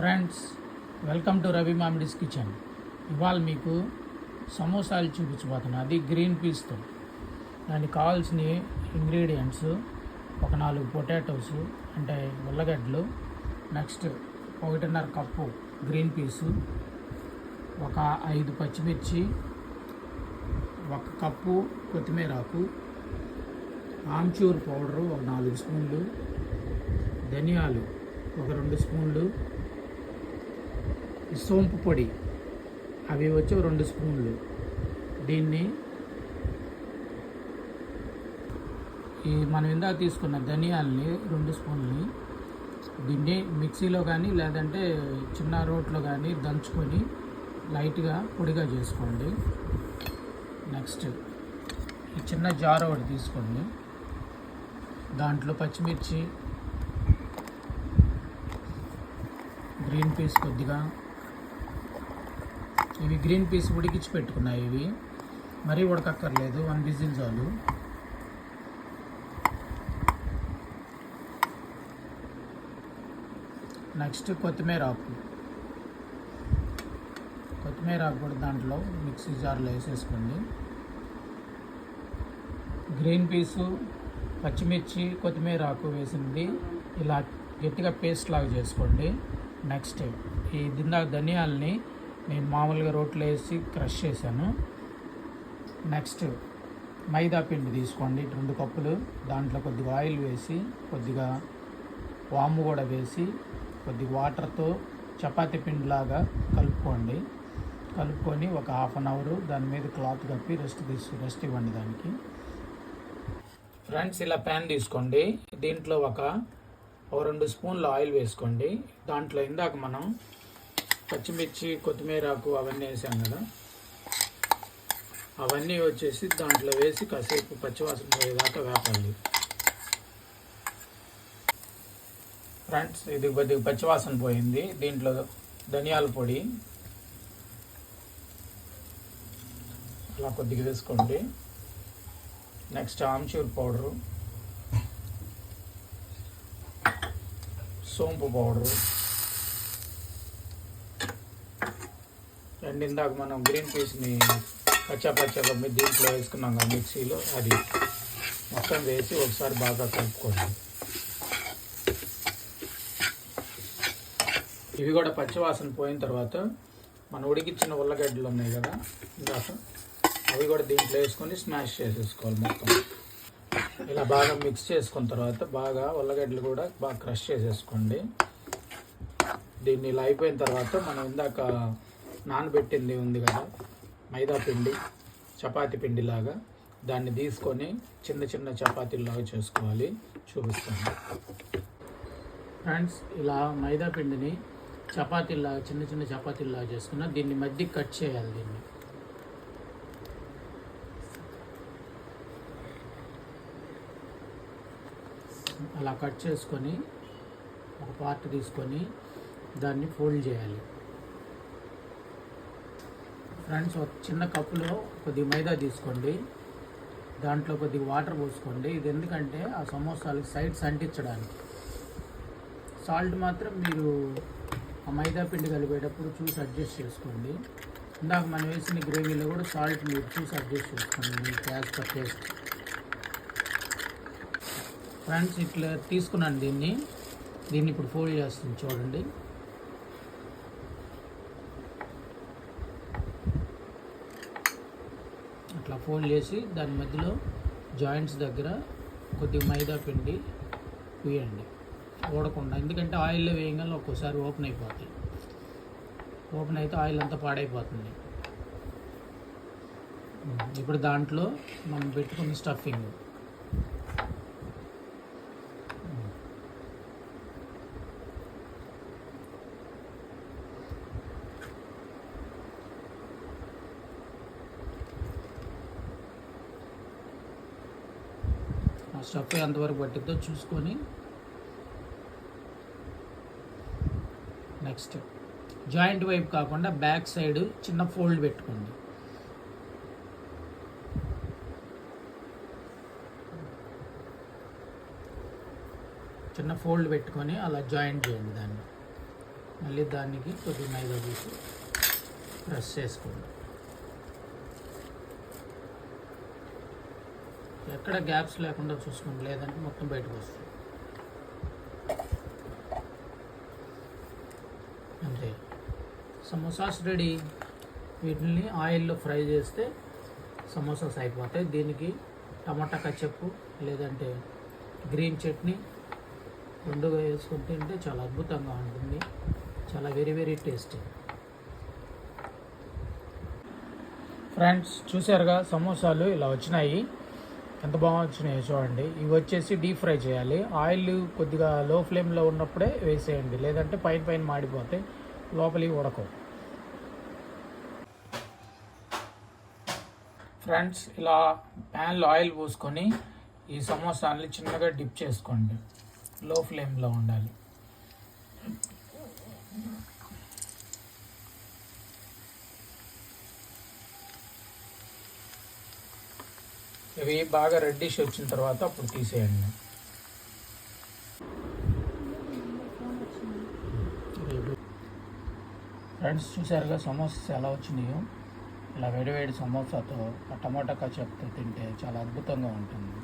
Friends, welcome to Ravi Mamidi's kitchen. ఇవాళ మీకు సమోసాలు చూపించబోతున్నా, అది గ్రీన్ పీస్తో. దానికి కావాల్సిన ఇంగ్రీడియంట్స్: ఒక 4 పొటాటోస్ అంటే ఉల్లగడ్డలు, నెక్స్ట్ 1.5 కప్పు గ్రీన్ పీసు, ఒక 5 పచ్చిమిర్చి, 1 కప్పు కొత్తిమీరాకు, ఆమ్చూర్ పౌడరు ఒక 4 స్పూన్లు, ధనియాలు ఒక 2 స్పూన్లు, సోంపు పొడి అవి వచ్చి 2 స్పూన్లు. దీన్ని మనం ఇందాక తీసుకున్న ధనియాలని 2 స్పూన్లని దీన్ని మిక్సీలో కానీ లేదంటే చిన్న రోట్లో కానీ దంచుకొని లైట్గా పొడిగా చేసుకోండి. నెక్స్ట్ ఈ చిన్న జార్ ఒకటి తీసుకోండి, దాంట్లో పచ్చిమిర్చి, గ్రీన్ పీస్ కొద్దిగా, ఇవి గ్రీన్ పీస్ ఉడికించి పెట్టుకున్నాయి, ఇవి మరీ ఉడకక్కర్లేదు, 1 విజిల్ చాలు. నెక్స్ట్ కొత్తిమీర ఆకు కూడా దాంట్లో మిక్సీ జార్లో వేసేసుకోండి. గ్రీన్ పీసు, పచ్చిమిర్చి, కొత్తిమీర ఆకు వేసింది ఇలా గట్టిగా పేస్ట్ లాగా చేసుకోండి. నెక్స్ట్ ఈ ధనియాలని నేను మామూలుగా రోట్లో వేసి క్రష్ చేశాను. నెక్స్ట్ మైదా పిండి తీసుకోండి 2 కప్పులు, దాంట్లో కొద్దిగా ఆయిల్ వేసి, కొద్దిగా వాము కూడా వేసి, కొద్దిగా వాటర్తో చపాతీ పిండిలాగా కలుపుకొని ఒక 1/2 అవర్ దాని మీద క్లాత్ కప్పి రెస్ట్ ఇవ్వండి దానికి. ఫ్రెండ్స్, ఇలా ప్యాన్ తీసుకోండి, దీంట్లో ఒక 2 స్పూన్ల ఆయిల్ వేసుకోండి. దాంట్లో ఇందాక మనం పచ్చిమిర్చి, కొత్తిమీరాకు అవన్నీ వేసాం కదా, అవన్నీ వచ్చేసి దాంట్లో వేసి కాసేపు పచ్చివాసన పోయేదాకా వేపాలి. ఫ్రెండ్స్, ఇది కొద్దిగా పచ్చివాసన పోయింది. దీంట్లో ధనియాల పొడి అలా కొద్దిగా వేసుకోండి. నెక్స్ట్ ఆమ్చూర్ పౌడరు, సోంపు పౌడరు, అండ్ ఇందాక మనం గ్రీన్ పీస్ని పచ్చగా దీంట్లో వేసుకున్నాం కదా మిక్సీలో, అది మొత్తం వేసి ఒకసారి బాగా కలుపుకోండి. ఇవి కూడా పచ్చివాసన పోయిన తర్వాత మనం ఉడికిచ్చిన ఉల్లగడ్డలు ఉన్నాయి కదా ఇందాక, అవి కూడా దీంట్లో వేసుకొని స్మాష్ చేసేసుకోవాలి మొత్తం. ఇలా బాగా మిక్స్ చేసుకున్న తర్వాత బాగా ఉల్లగడ్డలు కూడా బాగా క్రష్ చేసేసుకోండి. దీన్ని ఇలా అయిపోయిన తర్వాత మనం ఇందాక నానబెట్టింది ఉంది కదా మైదా పిండి, చపాతీ పిండిలాగా, దాన్ని తీసుకొని చిన్న చిన్న చపాతీలాగా చేసుకోవాలి. చూపిస్తాను ఫ్రెండ్స్. ఇలా మైదా పిండిని చపాతీలాగా చిన్న చిన్న చపాతీలాగా చేసుకున్నా, దీన్ని మధ్యకి కట్ చేయాలి. దీన్ని అలా కట్ చేసుకొని ఒక పార్ట్ తీసుకొని దాన్ని ఫోల్డ్ చేయాలి. ఫ్రెండ్స్, ఒక చిన్న కప్పులో కొద్దిగా మైదా తీసుకోండి, దాంట్లో కొద్దిగా వాటర్ పోసుకోండి. ఇది ఎందుకంటే ఆ సమోసాలకి సైడ్స్ అంటించడానికి. సాల్ట్ మాత్రం మీరు ఆ మైదా పిండి కలిపేటప్పుడు చూసి అడ్జస్ట్ చేసుకోండి. ఇందాక మనం వేసిన గ్రేవీలో కూడా సాల్ట్ మీరు చూసి అడ్జస్ట్ చేసుకోండి, me as per taste. Friends, ఇట్లా తీసుకున్నాను దీన్ని ఇప్పుడు ఫోల్డ్ చేస్తుంది చూడండి. అట్లా ఫోల్డ్ చేసి దాని మధ్యలో జాయింట్స్ దగ్గర కొద్దిగా మైదా పిండి వేయండి, ఓడకుండా. ఎందుకంటే ఆయిల్లో వేయగానే ఒక్కోసారి ఓపెన్ అయిపోతాయి. ఓపెన్ అయితే ఆయిల్ అంతా పాడైపోతుంది. ఇప్పుడు దాంట్లో మనం పెట్టుకున్న స్టఫింగ్ స్టఫ్ ఎంతవరకు పట్టిద్దో చూసుకొని, నెక్స్ట్ జాయింట్ వైపు కాకుండా బ్యాక్ సైడ్ చిన్న ఫోల్డ్ పెట్టుకోండి. చిన్న ఫోల్డ్ పెట్టుకొని అలా జాయింట్ చేయండి దాన్ని. మళ్ళీ దానికి కొద్దిగా మైదా తీసి ప్రెస్ చేసుకోండి. ఎక్కడ గ్యాప్స్ లేకుండా చూసుకోండి, లేదంటే మొత్తం బయటకు వస్తుంది. అంతే, సమోసాస్ రెడీ. వీటిని ఆయిల్లో ఫ్రై చేస్తే సమోసాస్ అయిపోతాయి. దీనికి టమాటా కచప్పు లేదంటే గ్రీన్ చట్నీ రెండు వేసుకొని తింటే చాలా అద్భుతంగా ఉంటుంది. చాలా వెరీ వెరీ టేస్టీ. ఫ్రెండ్స్ చూసారుగా సమోసాలు ఇలా వచ్చినాయి, ఎంత బాగా వచ్చినాయో చూడండి. ఇవి వచ్చేసి డీప్ ఫ్రై చేయాలి. ఆయిల్ కొద్దిగా లో ఫ్లేమ్లో ఉన్నప్పుడే వేసేయండి, లేదంటే పైన పైన మాడిపోతాయి, లోపలికి ఉడకవు. ఫ్రెండ్స్ ఇలా ప్యాన్లో ఆయిల్ పోసుకొని ఈ సమోసాలని చిన్నగా డిప్ చేసుకోండి, లో ఫ్లేమ్లో ఉండాలి. ఇవి బాగా రెడ్డిష్ వచ్చిన తర్వాత అప్పుడు తీసేయండి. ఫ్రెండ్స్ చూసారుగా సమోసాస్ ఎలా వచ్చినాయో. ఇలా వేడివేడి సమోసాతో టమాటా కచప్తో తింటే చాలా అద్భుతంగా ఉంటుంది.